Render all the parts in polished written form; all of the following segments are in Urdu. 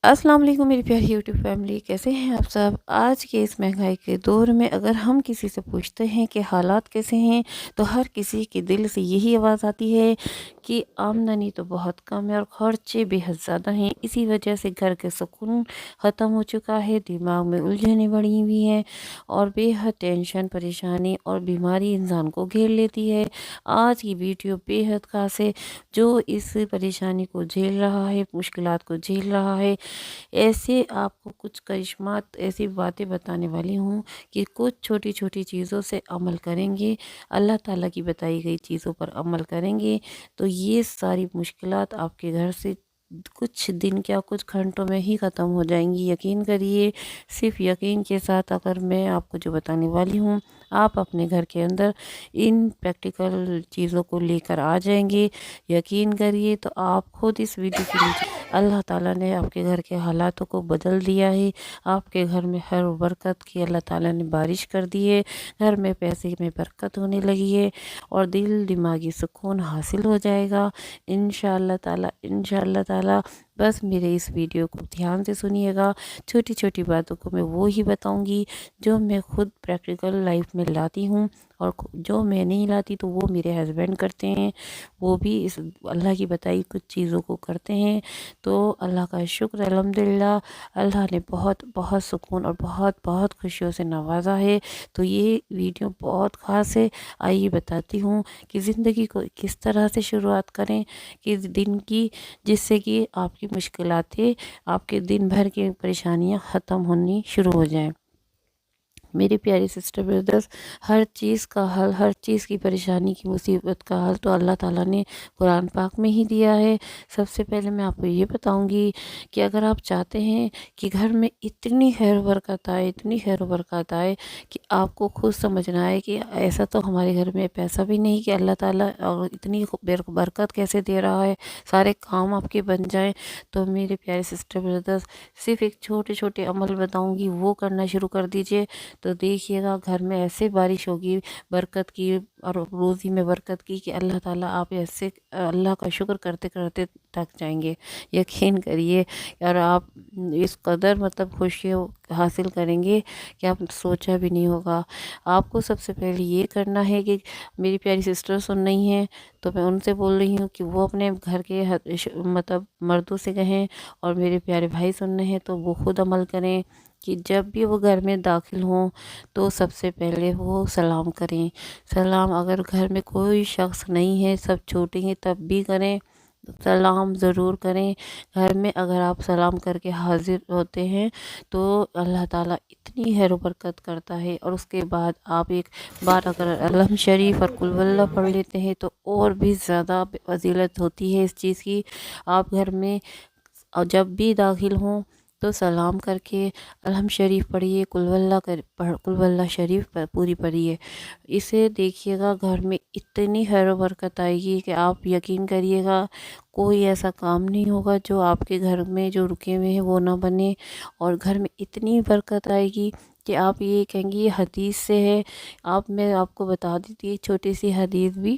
السلام علیکم میری پیاری یوٹیوب فیملی، کیسے ہیں آپ سب؟ آج کے اس مہنگائی کے دور میں اگر ہم کسی سے پوچھتے ہیں کہ حالات کیسے ہیں تو ہر کسی کے دل سے یہی آواز آتی ہے کہ آمدنی تو بہت کم ہے اور خرچے بے حد زیادہ ہیں۔ اسی وجہ سے گھر کے سکون ختم ہو چکا ہے، دماغ میں الجھنیں بڑھی ہوئی ہیں اور بے حد ٹینشن، پریشانی اور بیماری انسان کو گھیر لیتی ہے۔ آج کی ویڈیو بے حد خاص ہے۔ جو اس پریشانی کو جھیل رہا ہے، مشکلات کو جھیل رہا ہے، ایسے آپ کو کچھ کرشمات ایسی باتیں بتانے والی ہوں کہ کچھ چھوٹی چھوٹی چیزوں سے عمل کریں گے، اللہ تعالیٰ کی بتائی گئی چیزوں پر عمل کریں گے تو یہ ساری مشکلات آپ کے گھر سے کچھ دن کیا کچھ گھنٹوں میں ہی ختم ہو جائیں گی۔ یقین کریے، صرف یقین کے ساتھ اگر میں آپ کو جو بتانے والی ہوں آپ اپنے گھر کے اندر ان پریکٹیکل چیزوں کو لے کر آ جائیں گے، یقین کریے تو آپ خود اس ویڈیو کے نیچے اللہ تعالیٰ نے آپ کے گھر کے حالاتوں کو بدل دیا ہے۔ آپ کے گھر میں ہر برکت کی اللہ تعالیٰ نے بارش کر دی ہے، گھر میں پیسے میں برکت ہونے لگی ہے اور دل دماغی سکون حاصل ہو جائے گا انشاءاللہ تعالیٰ۔ انشاءاللہ تعالیٰ بس میرے اس ویڈیو کو دھیان سے سنیے گا۔ چھوٹی چھوٹی باتوں کو میں وہی بتاؤں گی جو میں خود پریکٹیکل لائف میں لاتی ہوں، اور جو میں نہیں لاتی تو وہ میرے ہسبینڈ کرتے ہیں، وہ بھی اس اللہ کی بتائی کچھ چیزوں کو کرتے ہیں۔ تو اللہ کا شکر الحمدللہ، اللہ نے بہت بہت سکون اور بہت بہت خوشیوں سے نوازا ہے۔ تو یہ ویڈیو بہت خاص ہے۔ آئیے بتاتی ہوں کہ زندگی کو کس طرح سے شروعات کریں کہ دن کی، جس سے کہ آپ کی مشکلاتیں، آپ کے دن بھر کی پریشانیاں ختم ہونی شروع ہو جائیں۔ میری پیاری سسٹر بردرز، ہر چیز کا حل، ہر چیز کی پریشانی کی مصیبت کا حل تو اللہ تعالیٰ نے قرآن پاک میں ہی دیا ہے۔ سب سے پہلے میں آپ کو یہ بتاؤں گی کہ اگر آپ چاہتے ہیں کہ گھر میں اتنی خیر و برکت آئے، اتنی خیر و برکت آئے کہ آپ کو خود سمجھنا ہے کہ ایسا تو ہمارے گھر میں پیسہ بھی نہیں کہ اللہ تعالیٰ اور اتنی برکت کیسے دے رہا ہے، سارے کام آپ کے بن جائیں، تو میرے پیارے سسٹر بردرز صرف ایک چھوٹے چھوٹے عمل بتاؤں گی، وہ کرنا شروع کر دیجئے تو دیکھیے گا گھر میں ایسے بارش ہوگی برکت کی اور روزی میں برکت کی کہ اللہ تعالیٰ آپ ایسے اللہ کا شکر کرتے کرتے تھک جائیں گے۔ یقین کریے، اور آپ اس قدر خوشی حاصل کریں گے کہ آپ سوچا بھی نہیں ہوگا۔ آپ کو سب سے پہلے یہ کرنا ہے کہ میری پیاری سسٹر سن رہی ہیں تو میں ان سے بول رہی ہوں کہ وہ اپنے گھر کے مردوں سے کہیں، اور میرے پیارے بھائی سن رہے ہیں تو وہ خود عمل کریں کہ جب بھی وہ گھر میں داخل ہوں تو سب سے پہلے وہ سلام کریں۔ سلام اگر گھر میں کوئی شخص نہیں ہے، سب چھوٹے ہیں، تب بھی کریں، سلام ضرور کریں۔ گھر میں اگر آپ سلام کر کے حاضر ہوتے ہیں تو اللہ تعالیٰ اتنی خیر و برکت کرتا ہے، اور اس کے بعد آپ ایک بار اگر الحمد شریف اور قل واللہ پڑھ لیتے ہیں تو اور بھی زیادہ فضیلت ہوتی ہے اس چیز کی۔ آپ گھر میں جب بھی داخل ہوں تو سلام کر کے الحمد شریف پڑھیے، قل واللہ شریف پوری پڑھیے۔ اسے دیکھیے گا گھر میں اتنی خیر و برکت آئے گی کہ آپ یقین کریے گا کوئی ایسا کام نہیں ہوگا جو آپ کے گھر میں جو رکے ہوئے ہیں وہ نہ بنے، اور گھر میں اتنی برکت آئے گی کہ آپ یہ کہیں گے یہ حدیث سے ہے۔ میں آپ کو بتا دیتی ہے چھوٹی سی حدیث بھی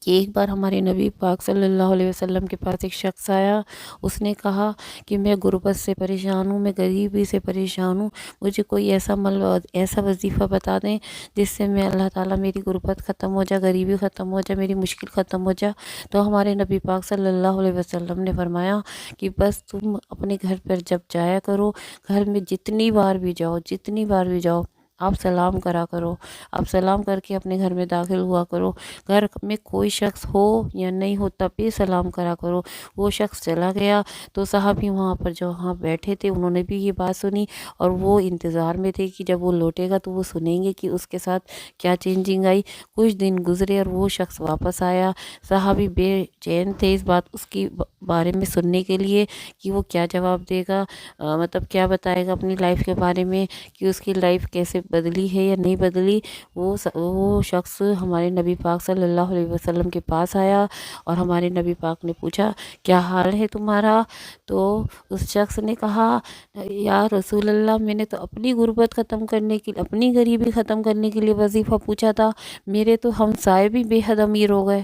کہ ایک بار ہمارے نبی پاک صلی اللہ علیہ وسلم کے پاس ایک شخص آیا، اس نے کہا کہ میں غربت سے پریشان ہوں، میں غریبی سے پریشان ہوں، مجھے کوئی ایسا وظیفہ بتا دیں جس سے میں اللہ تعالیٰ میری غربت ختم ہو جائے، غریبی ختم ہو جائے، میری مشکل ختم ہو جائے۔ تو ہمارے نبی پاک صلی اللہ علیہ وسلم نے فرمایا کہ بس تم اپنے گھر پر جب جایا کرو، گھر میں جتنی بار بھی جاؤ آپ سلام کرا کرو، آپ سلام کر کے اپنے گھر میں داخل ہوا کرو، گھر میں کوئی شخص ہو یا نہیں ہو تب بھی سلام کرا کرو۔ وہ شخص چلا گیا تو صحابی وہاں پر جو وہاں بیٹھے تھے انہوں نے بھی یہ بات سنی، اور وہ انتظار میں تھے کہ جب وہ لوٹے گا تو وہ سنیں گے کہ اس کے ساتھ کیا چینجنگ آئی۔ کچھ دن گزرے اور وہ شخص واپس آیا، صحابی بے چین تھے اس کی بارے میں سننے کے لیے کہ وہ کیا جواب دے گا، کیا بتائے گا اپنی لائف کے بارے میں کہ اس کی لائف کیسے بدلی ہے یا نہیں بدلی۔ وہ شخص ہمارے نبی پاک صلی اللہ علیہ وسلم کے پاس آیا اور ہمارے نبی پاک نے پوچھا کیا حال ہے تمہارا؟ تو اس شخص نے کہا یا رسول اللہ، میں نے تو اپنی غربت ختم کرنے کے لیے، اپنی غریبی ختم کرنے کے لیے وظیفہ پوچھا تھا، میرے تو ہمسائے بھی بے حد امیر ہو گئے۔